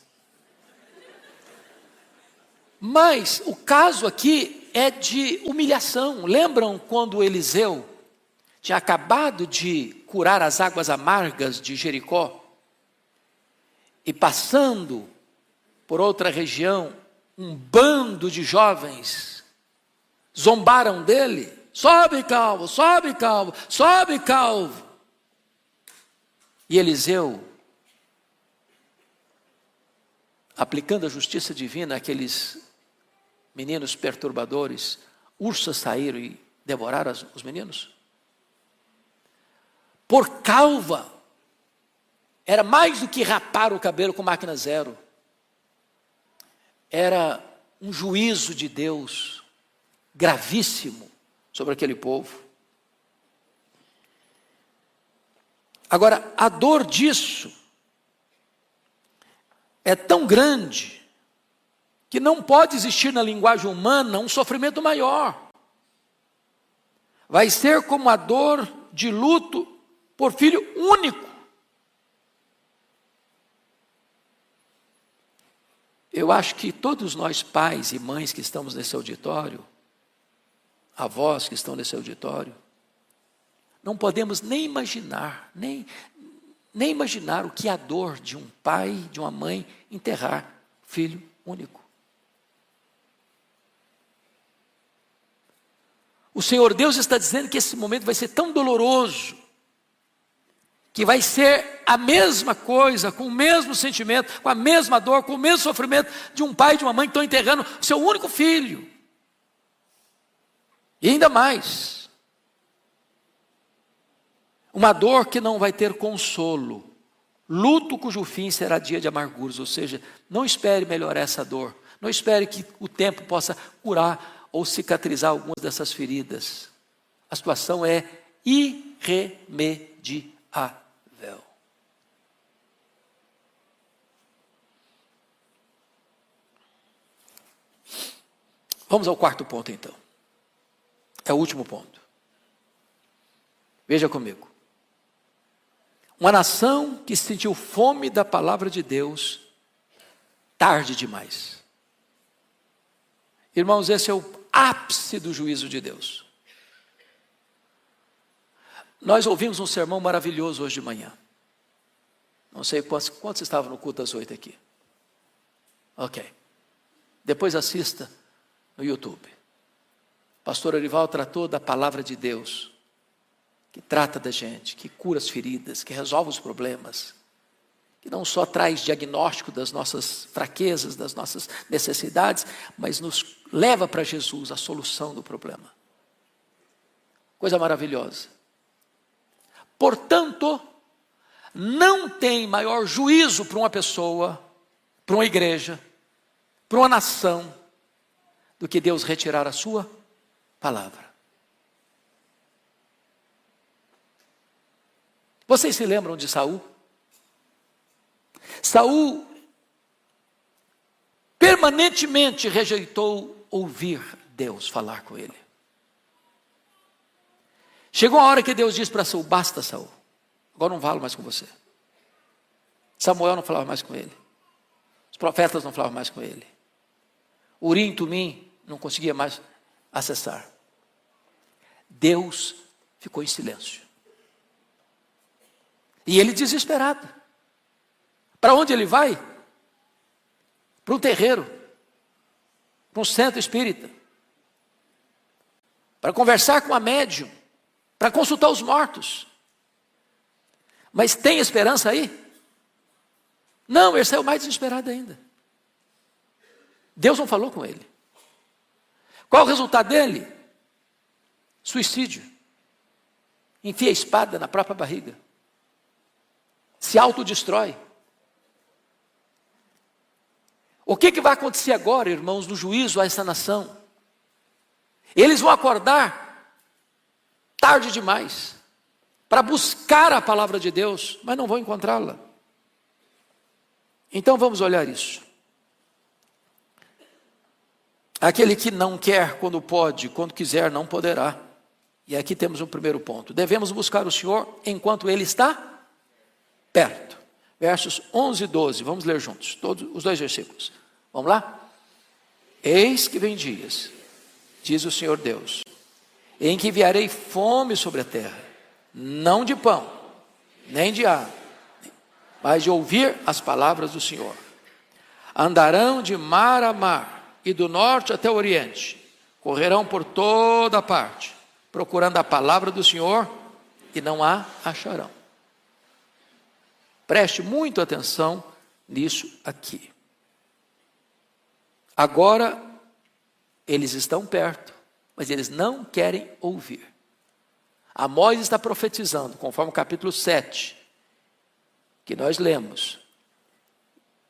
Mas o caso aqui é de humilhação. Lembram quando Eliseu tinha acabado de curar as águas amargas de Jericó? E passando por outra região, um bando de jovens zombaram dele. Sobe calvo, sobe calvo, sobe calvo. E Eliseu, aplicando a justiça divina àqueles meninos perturbadores, ursas saíram e devoraram os meninos. Por calva, era mais do que rapar o cabelo com máquina zero. Era um juízo de Deus gravíssimo sobre aquele povo. Agora, a dor disso é tão grande que não pode existir na linguagem humana um sofrimento maior. Vai ser como a dor de luto por filho único. Eu acho que todos nós, pais e mães que estamos nesse auditório, avós que estão nesse auditório, não podemos nem imaginar, nem imaginar o que é a dor de um pai, de uma mãe, enterrar filho único. O Senhor Deus está dizendo que esse momento vai ser tão doloroso, que vai ser a mesma coisa, com o mesmo sentimento, com a mesma dor, com o mesmo sofrimento de um pai e de uma mãe que estão enterrando o seu único filho. E ainda mais, uma dor que não vai ter consolo, luto cujo fim será dia de amarguras, ou seja, não espere melhorar essa dor, não espere que o tempo possa curar ou cicatrizar algumas dessas feridas. A situação é irremediável. Vamos ao quarto ponto então. É o último ponto. Veja comigo. Uma nação que sentiu fome da palavra de Deus tarde demais. Irmãos, esse é o ápice do juízo de Deus. Nós ouvimos um sermão maravilhoso hoje de manhã. Não sei quantos estavam no culto às 8 aqui. Ok. Depois assista no YouTube. Pastor Arival tratou da palavra de Deus, que trata da gente, que cura as feridas, que resolve os problemas, que não só traz diagnóstico das nossas fraquezas, das nossas necessidades, mas nos leva para Jesus, a solução do problema. Coisa maravilhosa. Portanto, não tem maior juízo para uma pessoa, para uma igreja, para uma nação, do que Deus retirar a sua palavra. Vocês se lembram de Saul? Saul permanentemente rejeitou ouvir Deus falar com ele. Chegou a hora que Deus disse para Saul: basta, Saul, agora não falo mais com você. Samuel não falava mais com ele. Os profetas não falavam mais com ele. Urim e Tumim não conseguia mais acessar. Deus ficou em silêncio. E ele desesperado. Para onde ele vai? Para um terreiro, para um centro espírita, para conversar com a médium, para consultar os mortos. Mas tem esperança aí? Não, ele saiu mais desesperado ainda. Deus não falou com ele. Qual o resultado dele? Suicídio. Enfia a espada na própria barriga. Se autodestrói. O que vai acontecer agora, irmãos, no juízo a essa nação? Eles vão acordar tarde demais para buscar a palavra de Deus, mas não vão encontrá-la. Então vamos olhar isso. Aquele que não quer quando pode, quando quiser não poderá. E aqui temos um primeiro ponto. Devemos buscar o Senhor enquanto Ele está perto. Versos 11 e 12, vamos ler juntos, todos os 2 versículos. Vamos lá? Eis que vem dias, diz o Senhor Deus, em que enviarei fome sobre a terra, não de pão, nem de água, mas de ouvir as palavras do Senhor. Andarão de mar a mar, e do norte até o oriente, correrão por toda parte, procurando a palavra do Senhor, e não a acharão. Preste muita atenção nisso aqui. Agora, eles estão perto, mas eles não querem ouvir. Amós está profetizando, conforme o capítulo 7, que nós lemos,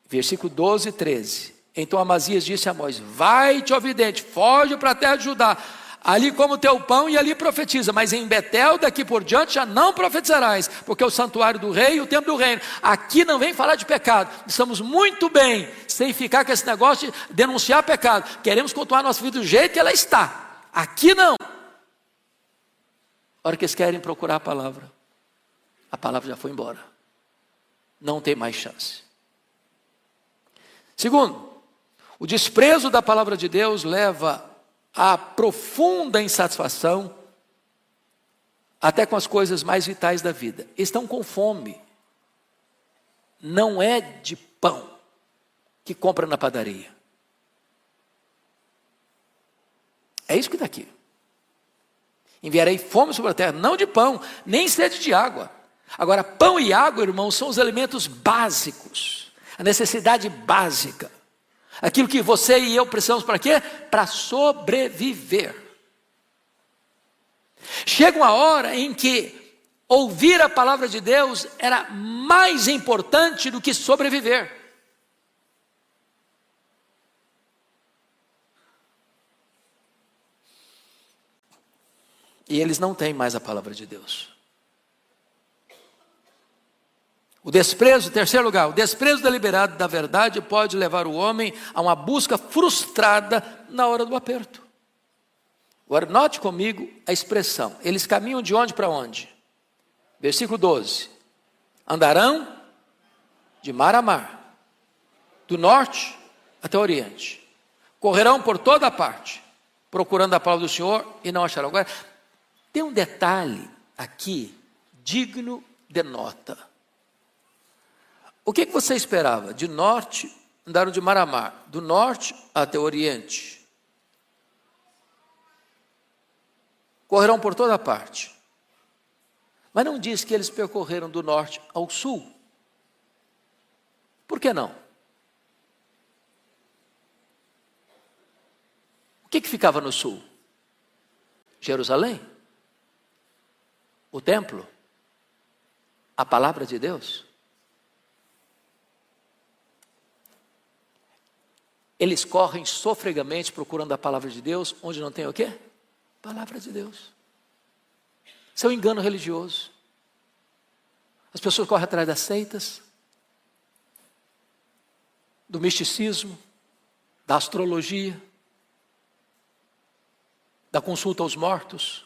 versículo 12 e 13. Então Amazias disse a Amós: vai-te, ó vidente, foge para a terra de Judá, ali como o teu pão e ali profetiza, mas em Betel daqui por diante já não profetizarás, porque é o santuário do rei e o templo do reino. Aqui não vem falar de pecado, estamos muito bem, sem ficar com esse negócio de denunciar pecado, queremos continuar a nossa vida do jeito que ela está, aqui não. A hora que eles querem procurar a palavra já foi embora, não tem mais chance. Segundo, o desprezo da palavra de Deus leva a profunda insatisfação, até com as coisas mais vitais da vida. Estão com fome. Não é de pão que compra na padaria. É isso que está aqui. Enviarei fome sobre a terra, não de pão, nem sede de água. Agora, pão e água, irmãos, são os alimentos básicos, a necessidade básica. Aquilo que você e eu precisamos para quê? Para sobreviver. Chega uma hora em que ouvir a palavra de Deus era mais importante do que sobreviver. E eles não têm mais a palavra de Deus. O desprezo, em terceiro lugar, o desprezo deliberado da verdade pode levar o homem a uma busca frustrada na hora do aperto. Agora, note comigo a expressão. Eles caminham de onde para onde? Versículo 12. Andarão de mar a mar, do norte até o oriente. Correrão por toda parte, procurando a palavra do Senhor e não acharão. Agora, tem um detalhe aqui, digno de nota. O que você esperava? De norte, andaram de mar a mar, do norte até o oriente. Correrão por toda parte. Mas não diz que eles percorreram do norte ao sul. Por que não? O que ficava no sul? Jerusalém? O templo? A palavra de Deus? Eles correm sofregamente procurando a palavra de Deus, onde não tem o quê? Palavra de Deus. Isso é um engano religioso. As pessoas correm atrás das seitas, do misticismo, da astrologia, da consulta aos mortos,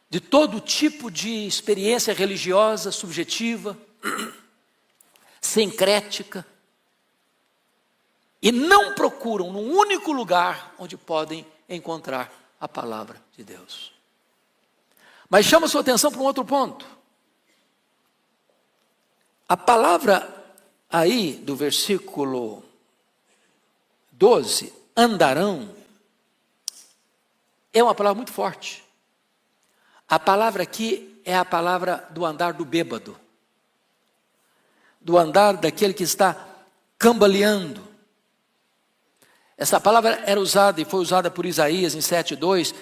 de todo tipo de experiência religiosa subjetiva, sincrética, e não procuram num único lugar onde podem encontrar a palavra de Deus. Mas chama a sua atenção para um outro ponto. A palavra aí do versículo 12, andarão, é uma palavra muito forte. A palavra aqui é a palavra do andar do bêbado, do andar daquele que está cambaleando. Essa palavra era usada e foi usada por Isaías em 7:2,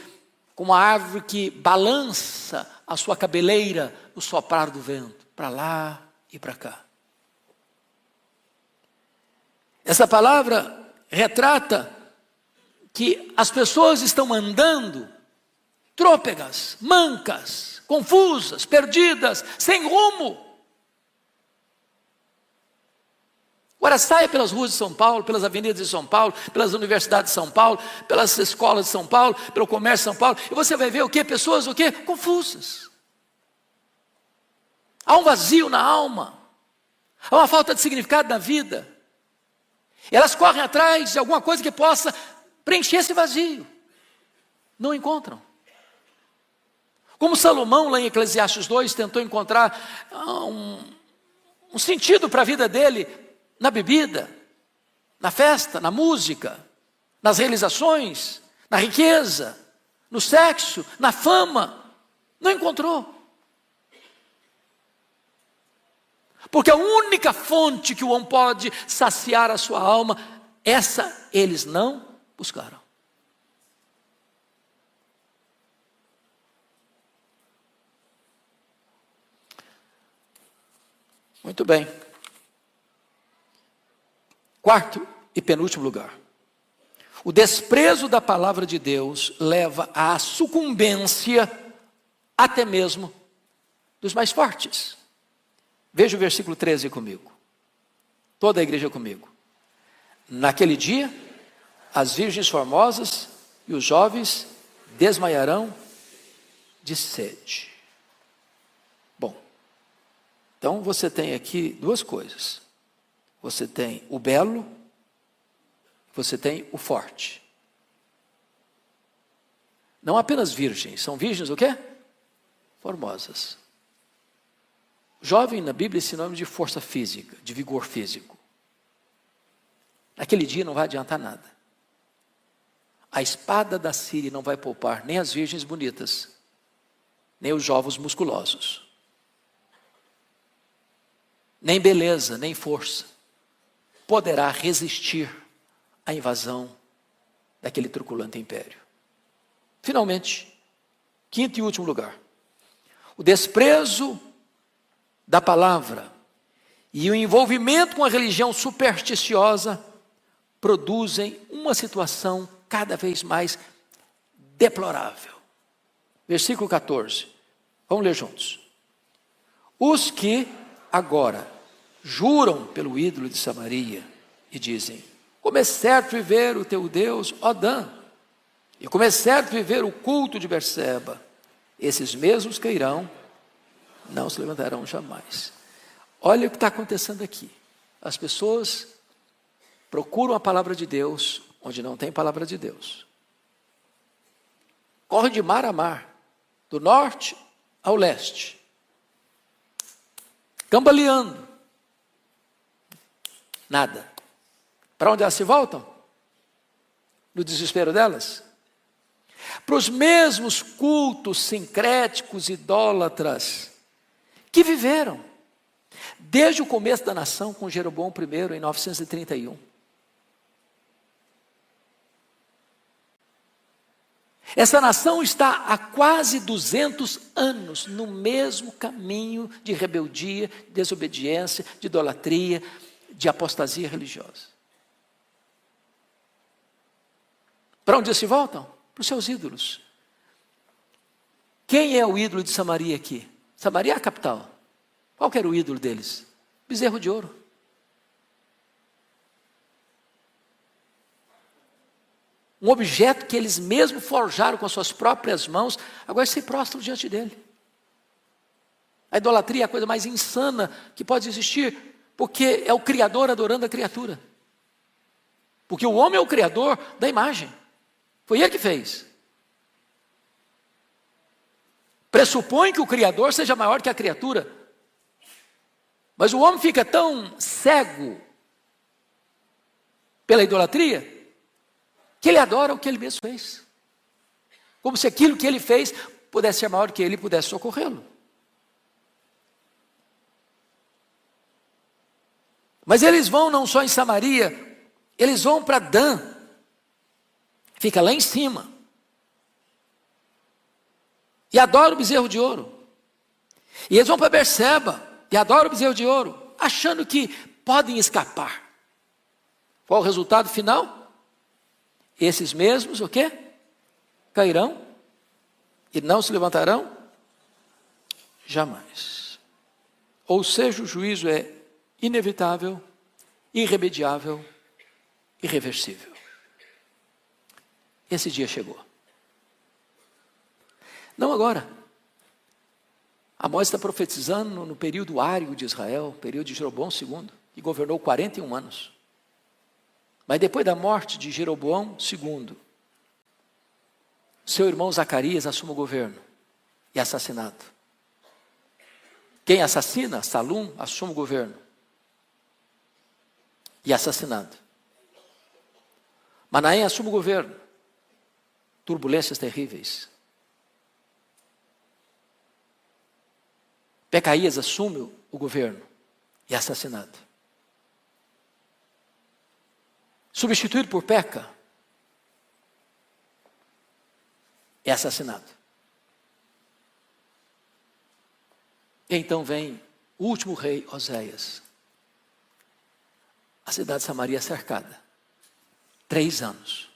como uma árvore que balança a sua cabeleira no soprar do vento, para lá e para cá. Essa palavra retrata que as pessoas estão andando trôpegas, mancas, confusas, perdidas, sem rumo. Agora saia pelas ruas de São Paulo, pelas avenidas de São Paulo, pelas universidades de São Paulo, pelas escolas de São Paulo, pelo comércio de São Paulo, e você vai ver o quê? Pessoas o quê? Confusas. Há um vazio na alma, há uma falta de significado na vida. Elas correm atrás de alguma coisa que possa preencher esse vazio. Não encontram. Como Salomão, lá em Eclesiastes 2, tentou encontrar um sentido para a vida dele na bebida, na festa, na música, nas realizações, na riqueza, no sexo, na fama. Não encontrou. Porque a única fonte que o homem pode saciar a sua alma, essa eles não buscaram. Muito bem. Quarto e penúltimo lugar. O desprezo da palavra de Deus leva à sucumbência até mesmo dos mais fortes. Veja o versículo 13 comigo. Toda a igreja comigo. Naquele dia, as virgens formosas e os jovens desmaiarão de sede. Bom, então você tem aqui duas coisas. Você tem o belo, você tem o forte. Não apenas virgens, são virgens o quê? Formosas. Jovem na Bíblia é sinônimo de força física, de vigor físico. Naquele dia não vai adiantar nada. A espada da Síria não vai poupar nem as virgens bonitas, nem os jovens musculosos. Nem beleza, nem força poderá resistir à invasão daquele truculento império. Finalmente, quinto e último lugar. O desprezo da palavra e o envolvimento com a religião supersticiosa produzem uma situação cada vez mais deplorável. Versículo 14. Vamos ler juntos. Os que agora juram pelo ídolo de Samaria e dizem: como é certo viver o teu Deus, ó Dan, e como é certo viver o culto de Berseba, esses mesmos cairão, não se levantarão jamais. Olha o que está acontecendo aqui. As pessoas procuram a palavra de Deus onde não tem palavra de Deus. Correm de mar a mar, do norte ao leste, cambaleando. Nada. Para onde elas se voltam? No desespero delas? Para os mesmos cultos sincréticos, idólatras, que viveram desde o começo da nação com Jeroboão I em 931. Essa nação está há quase 200 anos no mesmo caminho de rebeldia, desobediência, de idolatria, de apostasia religiosa. Para onde eles se voltam? Para os seus ídolos. Quem é o ídolo de Samaria aqui? Samaria é a capital. Qual que era o ídolo deles? Bezerro de ouro. Um objeto que eles mesmos forjaram com as suas próprias mãos, agora se prostram diante dele. A idolatria é a coisa mais insana que pode existir, porque é o Criador adorando a criatura. Porque o homem é o Criador da imagem. Foi ele que fez. pressupõe que o Criador seja maior que a criatura. Mas o homem fica tão cego pela idolatria, que ele adora o que ele mesmo fez. Como se aquilo que ele fez pudesse ser maior que ele e pudesse socorrê-lo. Mas eles vão não só em Samaria, eles vão para Dan. Fica lá em cima. E adoram o bezerro de ouro. E eles vão para Berseba e adoram o bezerro de ouro, achando que podem escapar. Qual o resultado final? Esses mesmos, o quê? Cairão e não se levantarão jamais. Ou seja, o juízo é inevitável, irremediável, irreversível. Esse dia chegou. Não agora. Amós está profetizando no período árido de Israel, período de Jeroboão II, que governou 41 anos. Mas depois da morte de Jeroboão II, seu irmão Zacarias assume o governo e é assassinado. Quem assassina? Salum assume o governo e é assassinado. Manaém assume o governo. Turbulências terríveis. Pecaías assume o governo e é assassinado. Substituído por Peca, é assassinado. Então vem o último rei, Oséias. A cidade de Samaria é cercada. 3 anos.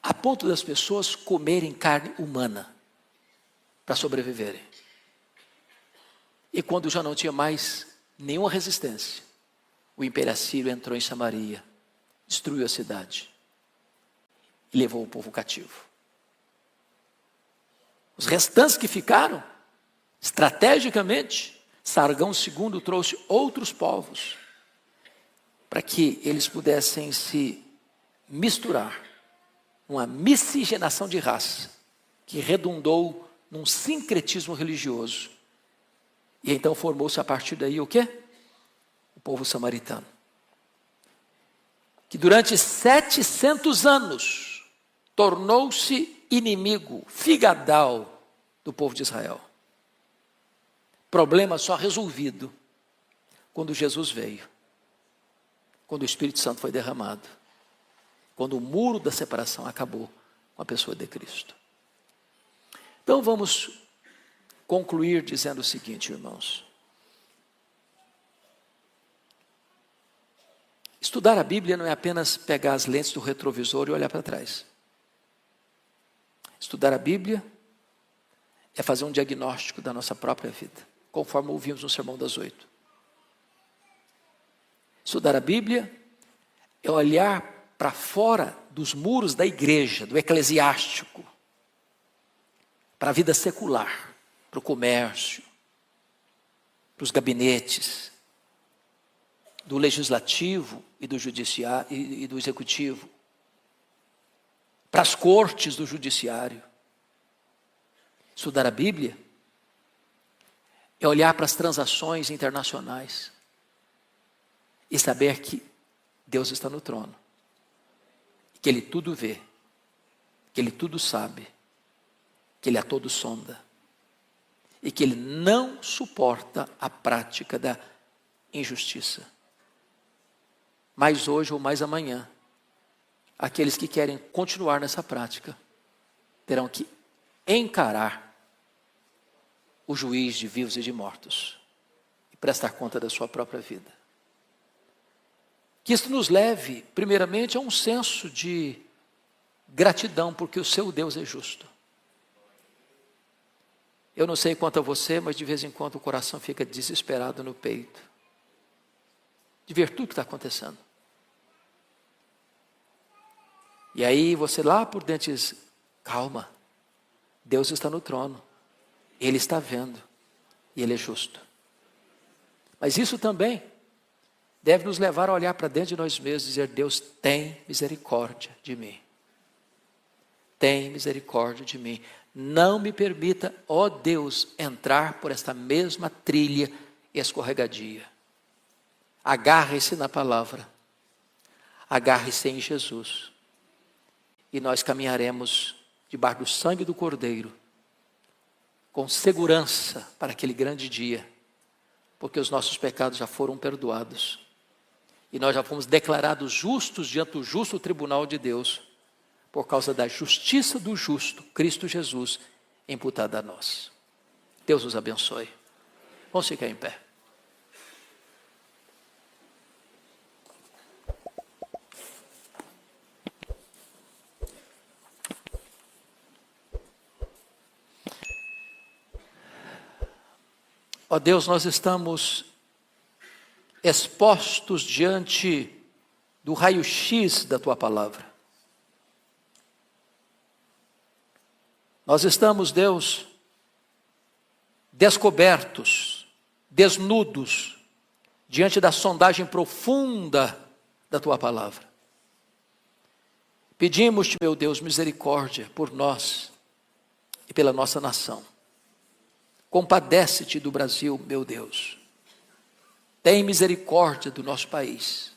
A ponto das pessoas comerem carne humana para sobreviverem. E quando já não tinha mais nenhuma resistência, o Império Assírio entrou em Samaria, destruiu a cidade e levou o povo cativo. Os restantes que ficaram, estrategicamente, Sargão II trouxe outros povos para que eles pudessem se misturar, uma miscigenação de raça, que redundou num sincretismo religioso. E então formou-se a partir daí o quê? O povo samaritano. Que durante 700 anos tornou-se inimigo, figadal do povo de Israel. Problema só resolvido quando Jesus veio. Quando o Espírito Santo foi derramado. Quando o muro da separação acabou com a pessoa de Cristo. Então vamos concluir dizendo o seguinte, irmãos. Estudar a Bíblia não é apenas pegar as lentes do retrovisor e olhar para trás. Estudar a Bíblia é fazer um diagnóstico da nossa própria vida, conforme ouvimos no Sermão das 8. Estudar a Bíblia é olhar para fora dos muros da igreja, do eclesiástico, para a vida secular, para o comércio, para os gabinetes, do legislativo e do judiciário e do executivo, para as cortes do judiciário. Estudar a Bíblia é olhar para as transações internacionais e saber que Deus está no trono, que Ele tudo vê, que Ele tudo sabe, que Ele a todo sonda e que Ele não suporta a prática da injustiça. Mais hoje ou mais amanhã, aqueles que querem continuar nessa prática terão que encarar o juiz de vivos e de mortos e prestar conta da sua própria vida. Que isso nos leve, primeiramente, a um senso de gratidão, porque o seu Deus é justo. Eu não sei quanto a você, mas de vez em quando o coração fica desesperado no peito, de ver tudo que está acontecendo. E aí você lá por dentro diz, calma, Deus está no trono, Ele está vendo, e Ele é justo. Mas isso também deve nos levar a olhar para dentro de nós mesmos e dizer, Deus tem misericórdia de mim. Tem misericórdia de mim. não me permita, ó Deus, entrar por esta mesma trilha escorregadia. Agarre-se na palavra, agarre-se em Jesus, e nós caminharemos debaixo do sangue do Cordeiro, com segurança para aquele grande dia, porque os nossos pecados já foram perdoados, e nós já fomos declarados justos diante do justo tribunal de Deus, por causa da justiça do justo, Cristo Jesus, imputada a nós. Deus nos abençoe. Vamos ficar em pé. Ó Deus, nós estamos expostos diante do raio-x da Tua palavra. Nós estamos, Deus, descobertos, desnudos, diante da sondagem profunda da Tua palavra. Pedimos-te, meu Deus, misericórdia por nós e pela nossa nação. Compadece-te do Brasil, meu Deus. Tem misericórdia do nosso país.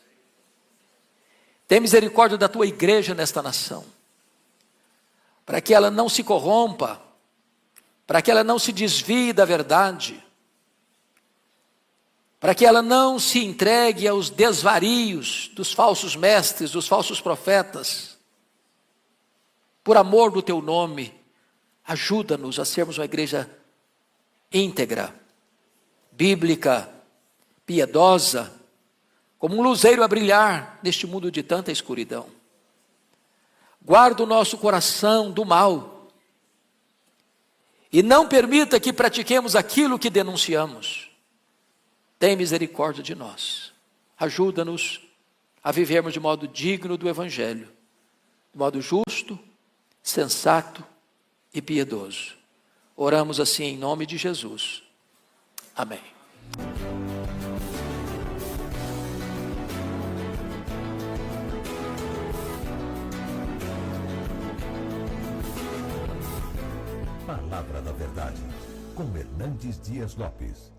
Tem misericórdia da Tua igreja nesta nação, para que ela não se corrompa, para que ela não se desvie da verdade, para que ela não se entregue aos desvarios dos falsos mestres, dos falsos profetas. Por amor do Teu nome, ajuda-nos a sermos uma igreja íntegra, bíblica, piedosa, como um luzeiro a brilhar neste mundo de tanta escuridão. Guarda o nosso coração do mal e não permita que pratiquemos aquilo que denunciamos. Tem misericórdia de nós. Ajuda-nos a vivermos de modo digno do Evangelho, de modo justo, sensato e piedoso. Oramos assim em nome de Jesus. Amém. Palavra da Verdade, com Hernandes Dias Lopes.